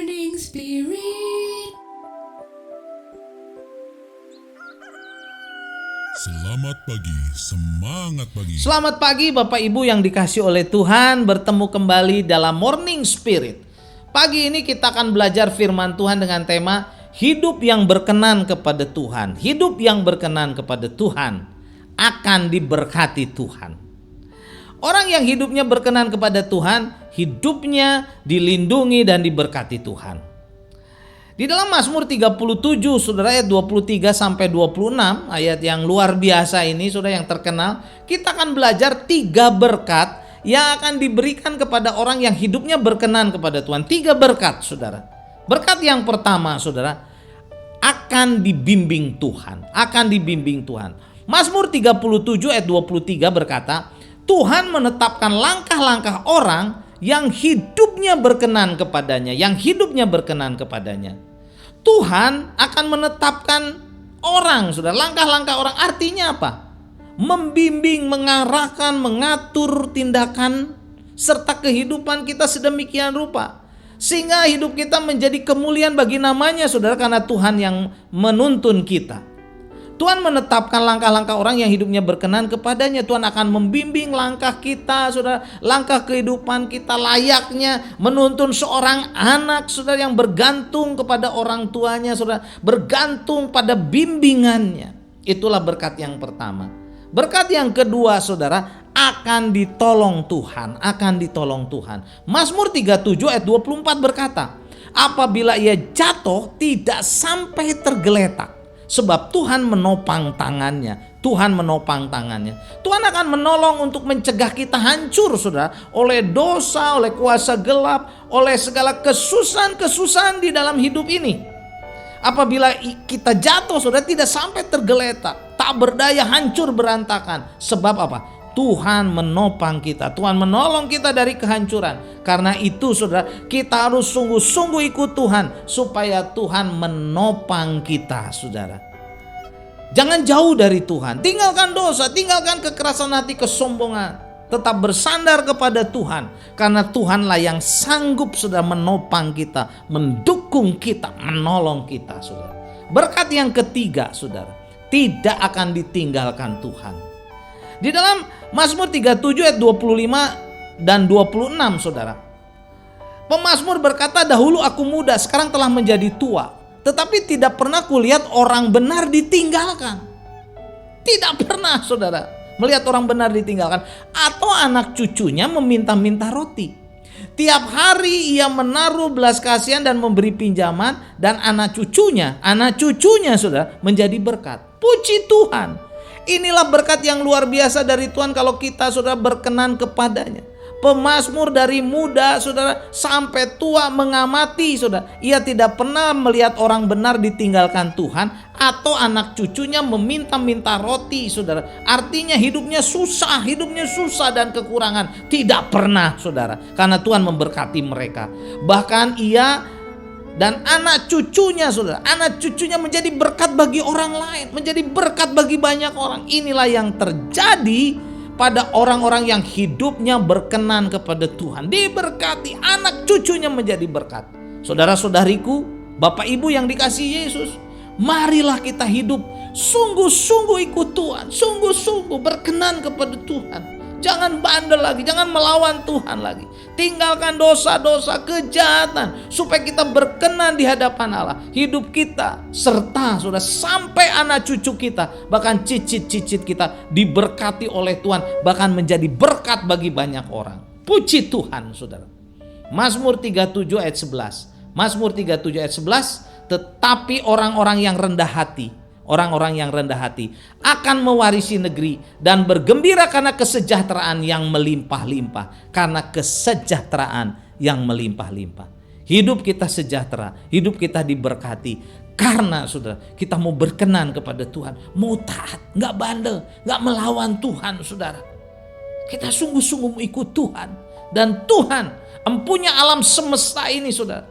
Morning Spirit. Selamat pagi, semangat pagi. Selamat pagi Bapak Ibu yang dikasih oleh Tuhan, bertemu kembali dalam Morning Spirit. Pagi ini kita akan belajar firman Tuhan dengan tema hidup yang berkenan kepada Tuhan. Hidup yang berkenan kepada Tuhan akan diberkati Tuhan. Orang yang hidupnya berkenan kepada Tuhan, hidupnya dilindungi dan diberkati Tuhan. Di dalam Mazmur 37 Saudara, ayat 23 sampai 26, ayat yang luar biasa ini Saudara, yang terkenal, kita akan belajar 3 berkat yang akan diberikan kepada orang yang hidupnya berkenan kepada Tuhan. 3 berkat Saudara. Berkat yang pertama Saudara, akan dibimbing Tuhan, akan dibimbing Tuhan. Mazmur 37 ayat 23 berkata, Tuhan menetapkan langkah-langkah orang yang hidupnya berkenan kepadanya, yang hidupnya berkenan kepadanya. Tuhan akan menetapkan orang, Saudara, langkah-langkah orang. Artinya apa? Membimbing, mengarahkan, mengatur tindakan serta kehidupan kita sedemikian rupa sehingga hidup kita menjadi kemuliaan bagi namanya, Saudara, karena Tuhan yang menuntun kita. Tuhan menetapkan langkah-langkah orang yang hidupnya berkenan kepadanya. Tuhan akan membimbing langkah kita, Saudara, langkah kehidupan kita layaknya menuntun seorang anak, Saudara, yang bergantung kepada orang tuanya, Saudara, bergantung pada bimbingannya. Itulah berkat yang pertama. Berkat yang kedua, Saudara, akan ditolong Tuhan, akan ditolong Tuhan. Mazmur 37 ayat 24 berkata, apabila ia jatuh tidak sampai tergeletak. Sebab Tuhan menopang tangannya. Tuhan menopang tangannya. Tuhan akan menolong untuk mencegah kita hancur, Saudara, oleh dosa, oleh kuasa gelap, oleh segala kesusahan-kesusahan di dalam hidup ini. Apabila kita jatuh, Saudara, tidak sampai tergeletak, tak berdaya, hancur berantakan. Sebab apa? Tuhan menopang kita, Tuhan menolong kita dari kehancuran. Karena itu, Saudara, kita harus sungguh-sungguh ikut Tuhan supaya Tuhan menopang kita, Saudara. Jangan jauh dari Tuhan, tinggalkan dosa, tinggalkan kekerasan hati, kesombongan. Tetap bersandar kepada Tuhan, karena Tuhanlah yang sanggup, Saudara, menopang kita, mendukung kita, menolong kita, Saudara. Berkat yang ketiga, Saudara, tidak akan ditinggalkan Tuhan. Di dalam Mazmur 37 ayat 25 dan 26, Saudara, pemazmur berkata, dahulu aku muda, sekarang telah menjadi tua, tetapi tidak pernah kulihat orang benar ditinggalkan. Tidak pernah, Saudara, melihat orang benar ditinggalkan atau anak cucunya meminta-minta roti. Tiap hari ia menaruh belas kasihan dan memberi pinjaman, dan anak cucunya, Saudara, menjadi berkat. Puji Tuhan. Inilah berkat yang luar biasa dari Tuhan kalau kita, Saudara, berkenan kepadanya. Pemazmur dari muda, Saudara, sampai tua mengamati, Saudara. Ia tidak pernah melihat orang benar ditinggalkan Tuhan atau anak cucunya meminta-minta roti, Saudara. Artinya hidupnya susah dan kekurangan. Tidak pernah, Saudara, karena Tuhan memberkati mereka. Bahkan ia dan anak cucunya, Saudara, anak cucunya menjadi berkat bagi orang lain, menjadi berkat bagi banyak orang. Inilah yang terjadi pada orang-orang yang hidupnya berkenan kepada Tuhan. Diberkati, anak cucunya menjadi berkat. Saudara-saudariku, Bapak Ibu yang dikasihi Yesus, marilah kita hidup sungguh-sungguh ikut Tuhan, sungguh-sungguh berkenan kepada Tuhan. Jangan bandel lagi, jangan melawan Tuhan lagi. Tinggalkan dosa-dosa, kejahatan, supaya kita berkenan di hadapan Allah. Hidup kita serta sudah sampai anak cucu kita, bahkan cicit-cicit kita diberkati oleh Tuhan, bahkan menjadi berkat bagi banyak orang. Puji Tuhan, Saudara. Mazmur 37 ayat 11. Mazmur 37 ayat 11, tetapi orang-orang yang rendah hati, orang-orang yang rendah hati akan mewarisi negeri dan bergembira karena kesejahteraan yang melimpah-limpah. Karena kesejahteraan yang melimpah-limpah. Hidup kita sejahtera, hidup kita diberkati. Karena, Saudara, kita mau berkenan kepada Tuhan, mau taat, gak bandel, gak melawan Tuhan, Saudara. Kita sungguh-sungguh ikut Tuhan. Dan Tuhan empunya alam semesta ini, Saudara.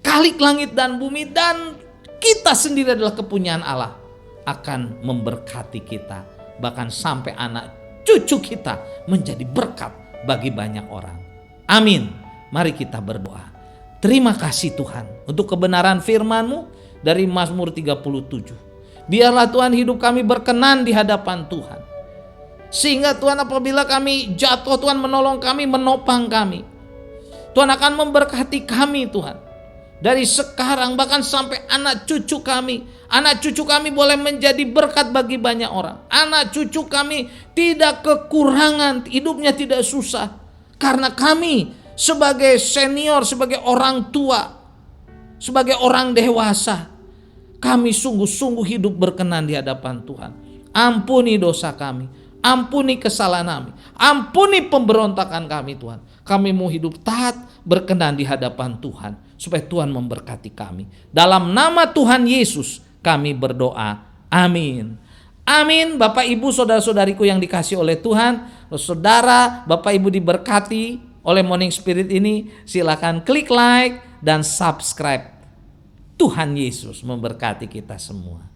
Kalik langit dan bumi, dan kita sendiri adalah kepunyaan Allah, akan memberkati kita, bahkan sampai anak cucu kita menjadi berkat bagi banyak orang. Amin. Mari kita berdoa. Terima kasih Tuhan untuk kebenaran firman-Mu dari Mazmur 37. Biarlah Tuhan hidup kami berkenan di hadapan Tuhan. Sehingga Tuhan apabila kami jatuh, Tuhan menolong kami, menopang kami. Tuhan akan memberkati kami Tuhan. Dari sekarang bahkan sampai anak cucu kami. Anak cucu kami boleh menjadi berkat bagi banyak orang. Anak cucu kami tidak kekurangan, hidupnya tidak susah. Karena kami sebagai senior, sebagai orang tua, sebagai orang dewasa, kami sungguh-sungguh hidup berkenan di hadapan Tuhan. Ampuni dosa kami, ampuni kesalahan kami, ampuni pemberontakan kami Tuhan. Kami mau hidup taat, berkenan di hadapan Tuhan, supaya Tuhan memberkati kami. Dalam nama Tuhan Yesus kami berdoa, amin. Amin. Bapak Ibu saudara-saudariku yang dikasihi oleh Tuhan, saudara Bapak Ibu diberkati oleh Morning Spirit ini, silakan klik like dan subscribe. Tuhan Yesus memberkati kita semua.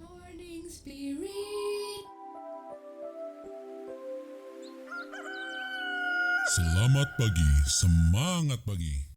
Morning Spirit. Selamat pagi, semangat pagi.